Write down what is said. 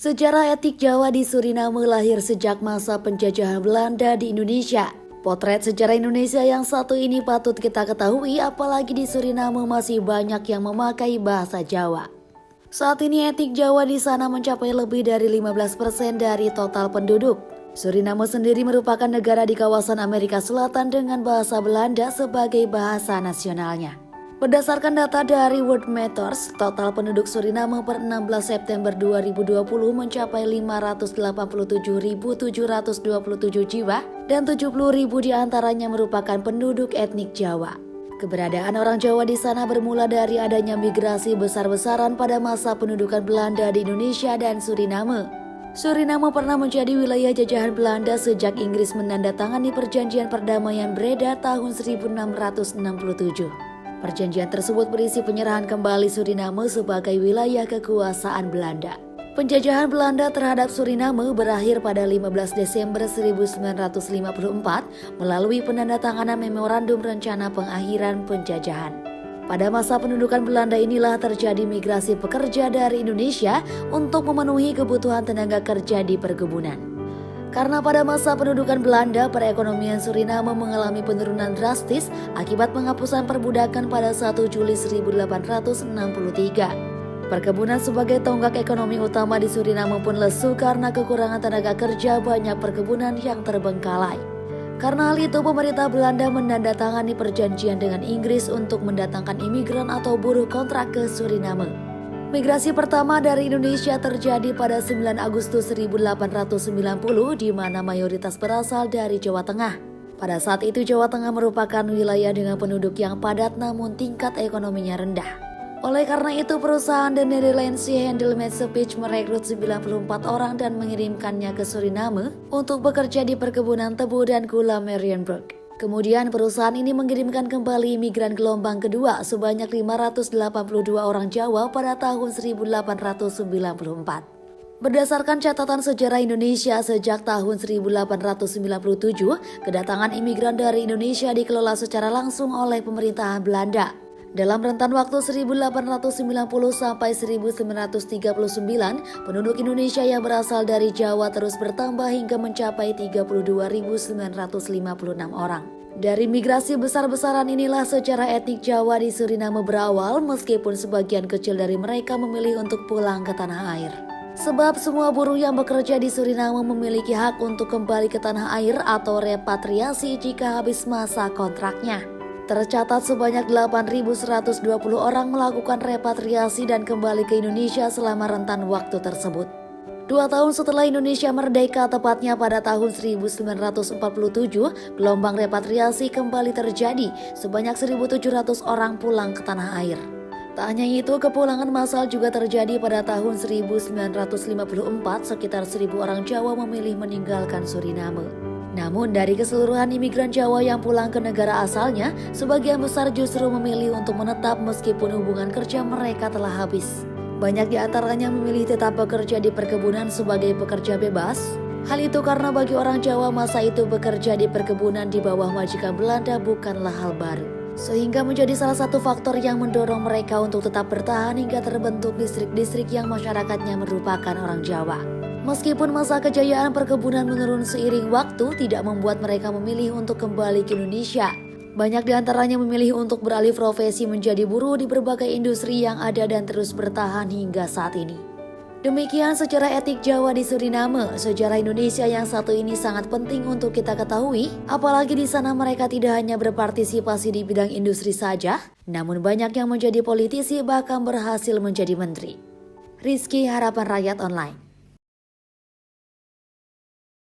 Sejarah etik Jawa di Suriname lahir sejak masa penjajahan Belanda di Indonesia. Potret sejarah Indonesia yang satu ini patut kita ketahui, apalagi di Suriname masih banyak yang memakai bahasa Jawa. Saat ini etik Jawa di sana mencapai lebih dari 15% dari total penduduk. Suriname sendiri merupakan negara di kawasan Amerika Selatan dengan bahasa Belanda sebagai bahasa nasionalnya. Berdasarkan data dari World Matters, total penduduk Suriname per 16 September 2020 mencapai 587.727 jiwa dan 70.000 diantaranya merupakan penduduk etnik Jawa. Keberadaan orang Jawa di sana bermula dari adanya migrasi besar-besaran pada masa pendudukan Belanda di Indonesia dan Suriname. Suriname pernah menjadi wilayah jajahan Belanda sejak Inggris menandatangani Perjanjian Perdamaian Breda tahun 1667. Perjanjian tersebut berisi penyerahan kembali Suriname sebagai wilayah kekuasaan Belanda. Penjajahan Belanda terhadap Suriname berakhir pada 15 Desember 1954 melalui penandatanganan Memorandum Rencana Pengakhiran Penjajahan. Pada masa pendudukan Belanda inilah terjadi migrasi pekerja dari Indonesia untuk memenuhi kebutuhan tenaga kerja di perkebunan. Karena pada masa pendudukan Belanda, perekonomian Suriname mengalami penurunan drastis akibat penghapusan perbudakan pada 1 Juli 1863. Perkebunan sebagai tonggak ekonomi utama di Suriname pun lesu karena kekurangan tenaga kerja, banyak perkebunan yang terbengkalai. Karena hal itu, pemerintah Belanda menandatangani perjanjian dengan Inggris untuk mendatangkan imigran atau buruh kontrak ke Suriname. Migrasi pertama dari Indonesia terjadi pada 9 Agustus 1890 di mana mayoritas berasal dari Jawa Tengah. Pada saat itu Jawa Tengah merupakan wilayah dengan penduduk yang padat namun tingkat ekonominya rendah. Oleh karena itu perusahaan The Netherlands Handel Maatschappiij merekrut 94 orang dan mengirimkannya ke Suriname untuk bekerja di perkebunan tebu dan gula Marienburg. Kemudian perusahaan ini mengirimkan kembali imigran gelombang kedua sebanyak 582 orang Jawa pada tahun 1894. Berdasarkan catatan sejarah Indonesia sejak tahun 1897, kedatangan imigran dari Indonesia dikelola secara langsung oleh pemerintahan Belanda. Dalam rentan waktu 1890 sampai 1939, penduduk Indonesia yang berasal dari Jawa terus bertambah hingga mencapai 32.956 orang. Dari migrasi besar-besaran inilah sejarah etnik Jawa di Suriname berawal, meskipun sebagian kecil dari mereka memilih untuk pulang ke tanah air. Sebab semua buruh yang bekerja di Suriname memiliki hak untuk kembali ke tanah air atau repatriasi jika habis masa kontraknya. Tercatat sebanyak 8.120 orang melakukan repatriasi dan kembali ke Indonesia selama rentan waktu tersebut. 2 tahun setelah Indonesia merdeka, tepatnya pada tahun 1947, gelombang repatriasi kembali terjadi. Sebanyak 1.700 orang pulang ke tanah air. Tak hanya itu, kepulangan massal juga terjadi pada tahun 1954, sekitar 1.000 orang Jawa memilih meninggalkan Suriname. Namun dari keseluruhan imigran Jawa yang pulang ke negara asalnya, sebagian besar justru memilih untuk menetap meskipun hubungan kerja mereka telah habis. Banyak di antaranya memilih tetap bekerja di perkebunan sebagai pekerja bebas. Hal itu karena bagi orang Jawa masa itu bekerja di perkebunan di bawah majikan Belanda bukanlah hal baru. Sehingga menjadi salah satu faktor yang mendorong mereka untuk tetap bertahan hingga terbentuk distrik-distrik yang masyarakatnya merupakan orang Jawa. Meskipun masa kejayaan perkebunan menurun seiring waktu, tidak membuat mereka memilih untuk kembali ke Indonesia. Banyak di antaranya memilih untuk beralih profesi menjadi buruh di berbagai industri yang ada dan terus bertahan hingga saat ini. Demikian sejarah etik Jawa di Suriname. Sejarah Indonesia yang satu ini sangat penting untuk kita ketahui, apalagi di sana mereka tidak hanya berpartisipasi di bidang industri saja, namun banyak yang menjadi politisi bahkan berhasil menjadi menteri. Rizky, Harapan Rakyat Online.